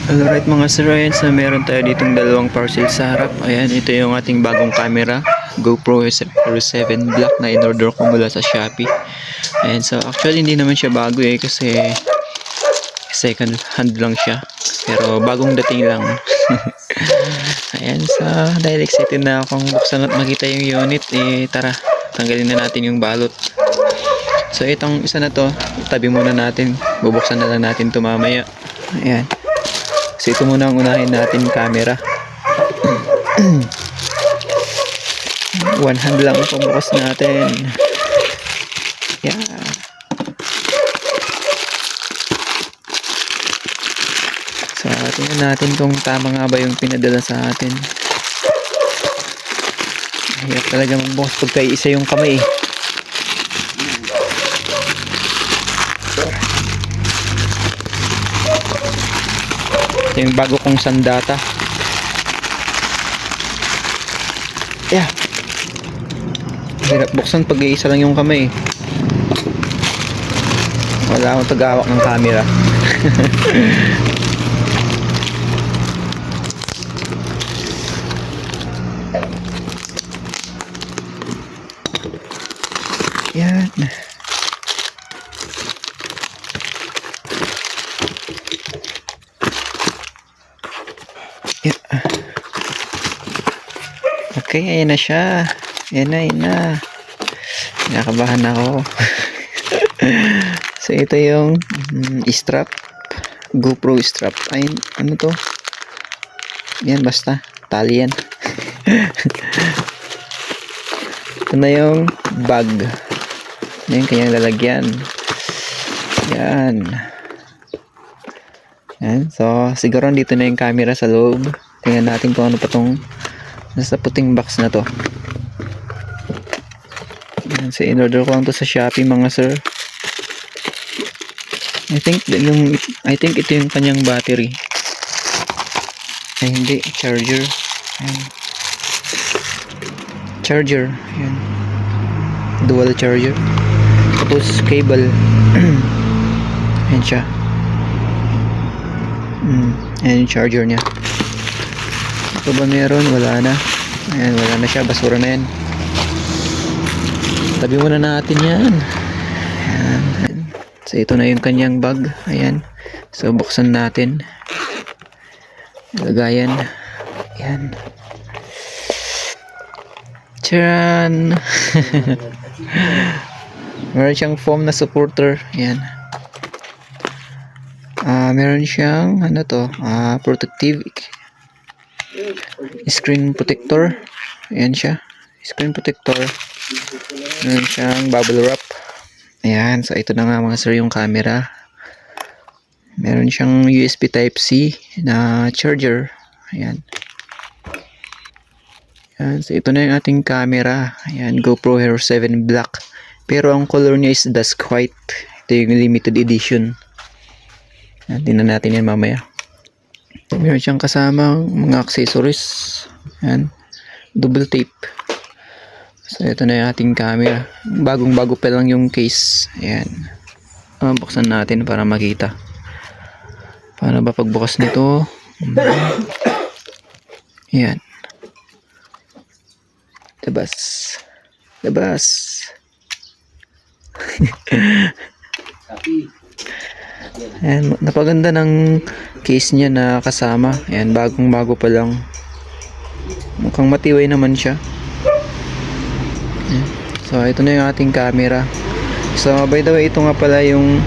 Alright mga sir, ayan, so meron tayo ditong dalawang parcel sa harap. Ayan, ito yung ating bagong camera, GoPro Hero 7 Black na in-order ko mula sa Shopee. Ayan, so actually hindi naman siya bago kasi second hand lang siya. Pero bagong dating lang. Ayan, so dahil excited na akong buksan at makita yung unit, tara, tanggalin na natin yung balot. So itong isa na to, tabi muna natin, bubuksan na lang natin ito mamaya. Ayan. So ito muna ang unahin natin camera. One hand lang pagbukas natin. Yeah. So tingnan natin kung tama nga ba yung pinadala sa atin. Hirap talaga magbukas pagka isa yung kamay. Ito yung bago kong sandata. Yeah. Hirap buksan pag iisa lang yung kamay. Wala akong tagawak ng camera. Yan. Yeah. Okay, ayan na siya. Ayan na. Nakabahan ako. So ito yung strap, GoPro strap. Ay, ano to? Yan, basta tali yan. Ito na yung bag. Ito yung kanyang lalagyan. Yan. Yan. So siguro dito na yung camera sa loob. Tingnan natin kung ano pa tong nasa puting box na to. Yan. So in-order ko lang to sa Shopee mga sir. I think ito yung kanyang battery. Ay hindi, charger. Ayan. Charger. Ayan. Dual charger. Tapos cable. Ayan siya. Ayan yung charger niya. Ito ba meron? Wala na. Ayan, wala na siya. Basura na yan. Tabi muna natin yan. Ayan. So ito na yung kanyang bag. Ayan. So buksan natin. Lagayan. Ayan. Tcharan! Meron siyang foam na supporter. Ayan. Meron siyang ano to? Protective screen protector. Ayan siya. Screen protector. Meron siyang bubble wrap. Ayan. So ito na nga mga sir yung camera. Meron siyang USB Type-C na charger. Ayan. Ayan. So ito na yung ating camera. Ayan. GoPro Hero 7 Black. Pero ang color niya is dusk white. Ito yung limited edition. Tingnan natin yan mamaya. Meron siyang kasamang mga accessories. Ayan. Double tape. So ito na yung ating camera. Bagong bago pa lang yung case. Ayan. Buksan natin para makita. Paano ba pagbukas nito? Ayan. Labas. Ayan, napaganda ng case niya na kasama. Ayan, bagong bago pa lang. Mukhang matibay naman siya. Ayan. So ito na yung ating camera. So by the way, ito nga pala yung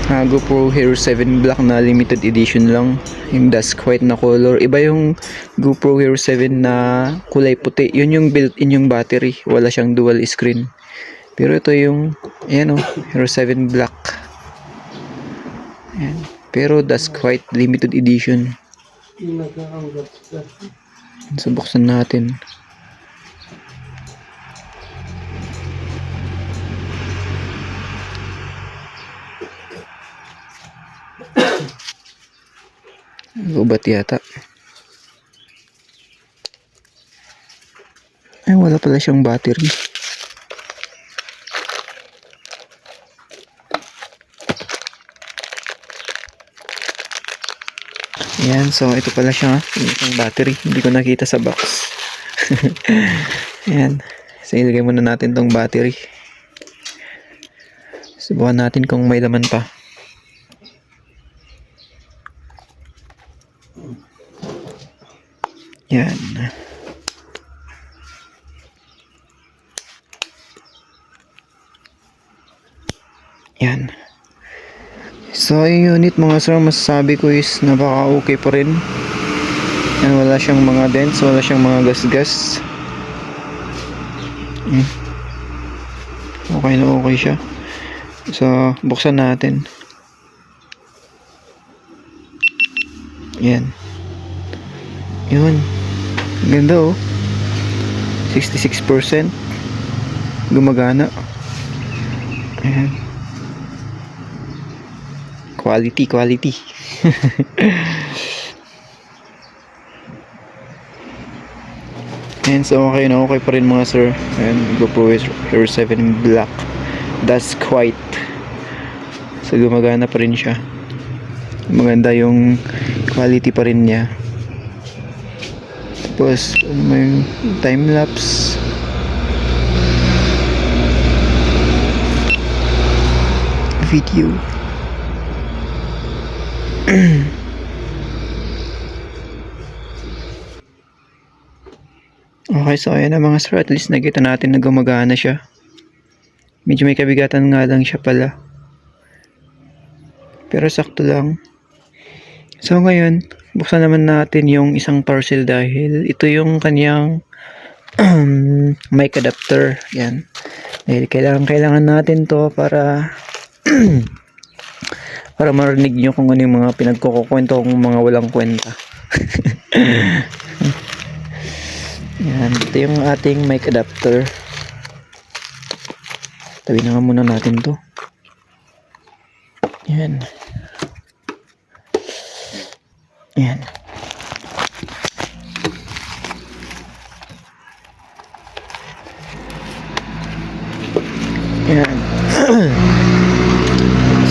GoPro Hero 7 Black na limited edition lang. Yung dusk white na color. Iba yung GoPro Hero 7 na kulay puti. Yun yung built-in yung battery. Wala siyang dual screen. Pero ito yung ayan Hero 7 Black. Ayan. Pero dusk white limited edition. So buksan natin. Lubat yata. Ay, wala pala siyang battery. Ayan, so ito pala siya. Yung battery. Hindi ko nakita sa box. Ayan. So ilagay muna natin tong battery. Subukan natin kung may laman pa. Yan. Yan. So yung unit mga sir, masasabi ko is napaka okay pa rin. Yan, wala siyang mga dents, wala siyang mga gas-gas. Okay na okay siya. So buksan natin. Yan. Yun. Ganda oh. 66%. Gumagana. Ayan. Quality. And so okay na okay pa rin mga sir. And GoPro Hero 7 Black. That's quite. So gumagana pa rin siya. Maganda yung quality pa rin niya. Tapos may time lapse. Video. Okay, so ayan na mga sir, at least nakita natin na gumagana siya. Medyo may kabigatan nga lang siya pala, pero sakto lang. So ngayon, buksan naman natin yung isang parcel dahil ito yung kanyang mic adapter. Yan. Dahil kailangan natin to para para marinig nyo kung ano yung mga pinagkukukwento kong mga walang kwenta. Yan, ito yung ating mic adapter. Tabi na nga muna natin to. Yan. Yan. Yan.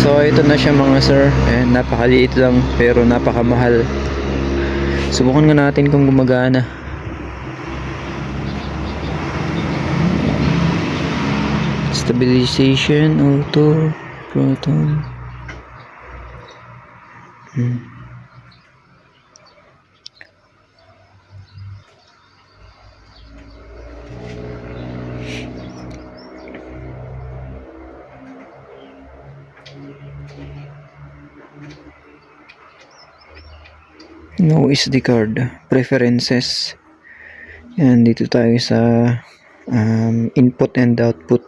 So ito na siya mga sir. And napakaliit lang pero napakamahal. Subukan nga natin kung gumagana. Stabilization, auto, proton. No SD card. Preferences. Yan, dito tayo sa input and output.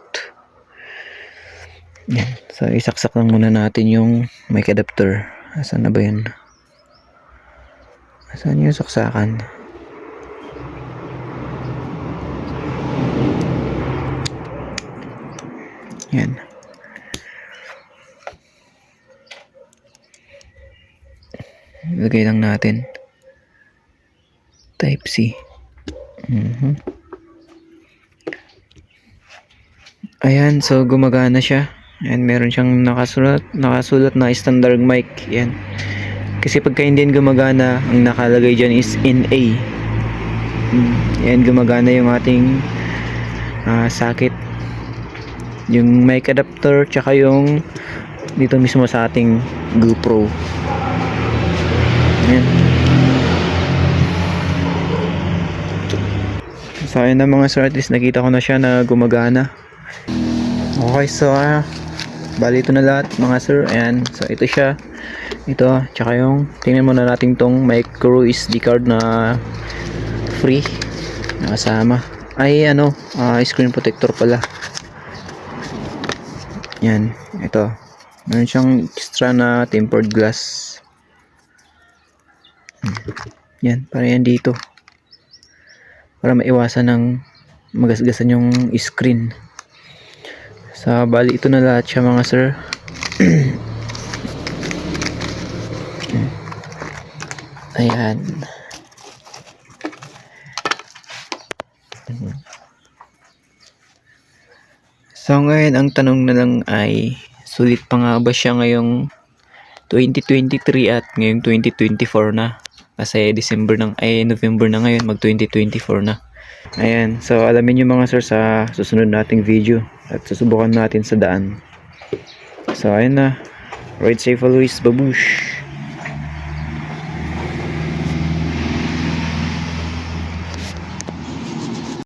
Yan. So isaksak lang muna natin yung mic adapter. Asan na ba yun? Asan yung saksakan? Yan. Ilagay lang natin. Type C. Ayan, so gumagana siya. And meron siyang nakasulat na standard mic. Yan. Kasi pagka hindi gumagana, ang nakalagay dyan is NA. Yan, gumagana yung ating socket. Yung mic adapter, tsaka yung dito mismo sa ating GoPro. Yan. So ayun na mga sir, at least nakita ko na siya na gumagana. Okay, so bali ito na lahat mga sir. Ayan, so ito siya. Ito, tsaka yung tingnan muna natin tong micro SD card na free nakasama. Ay screen protector pala. Yan, ito. Meron siyang extra na tempered glass. Yan, para yan dito. Para maiwasan ng magasgasan yung screen. So, bali ito na lahat siya mga sir. Ayan. So ngayon ang tanong na lang ay sulit pa nga ba siya ngayong 2023 at ngayong 2024 na. Kasi November na ngayon, mag 2024 na. Ayan, so alamin nyo mga sir sa susunod nating video at susubukan natin sa daan. So ayun na, ride safe always, babush!